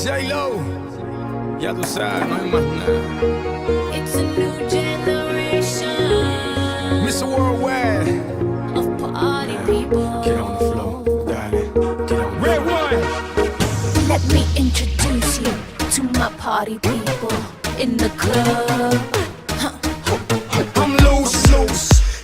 J-Lo, ya tú sabes, no hay más nada. It's a new generation Mr. Worldwide, of party people. get on the floor, darling, get on. Red one. Let me introduce you to my party people in the club. I'm loose,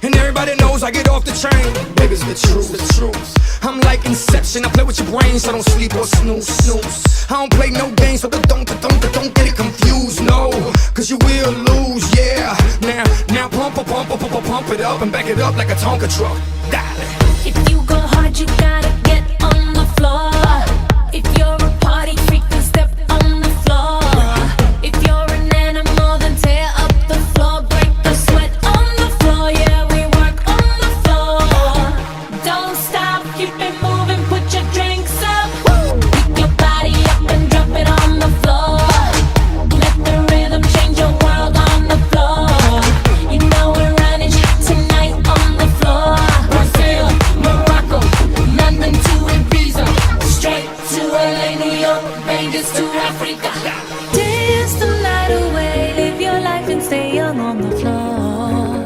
and everybody knows I get off the train. Baby, it's the truth, I'm like Inception, I play with your brain, so don't sleep or snooze. I don't play no games, so don't get it confused, no. Cause you will lose, yeah. Now pump it up and back it up like a Tonka truck. Darling. If you go hard, you gotta get on the floor. If you're a party freak, then step on the floor. If you're an animal, then tear up the floor. Break the sweat on the floor, yeah, we work on the floor. Don't stop, keep it moving, put your drinks up. Pick your body up and drop it on the floor. Let the rhythm change your world on the floor. You know we're running tonight on the floor. Brazil, Morocco, London to Ibiza, straight to LA, New York, Vegas to Africa. Dance the night away, live your life and stay young on the floor.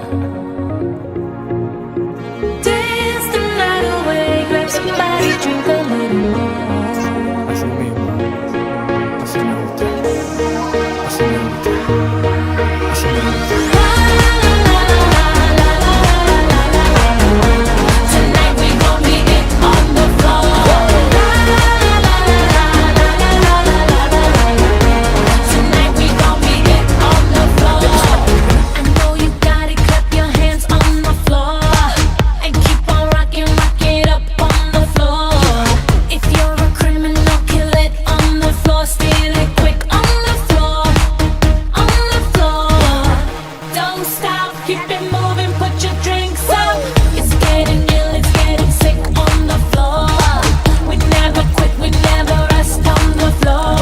Dance the night away, grab somebody, drink a little more. Así mismo, así me gusta, así me gusta, así me gusta. Tonight we gon' be it on the floor. Tonight we gon' be it on the floor. I know you got it, clap your hands on the floor and keep on rocking, rock it up on the floor. If you're a criminal, kill it on the floor, steal it quick on the floor, on the floor. Don't stop, keep it moving, put your drinks up. It's getting ill, it's getting sick on the floor. We never quit, we never rest on the floor.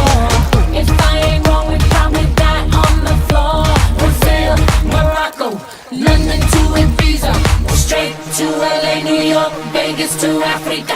If I ain't wrong, we probably die on the floor. Brazil, Morocco, London to Ibiza, straight to LA, New York, Vegas to Africa.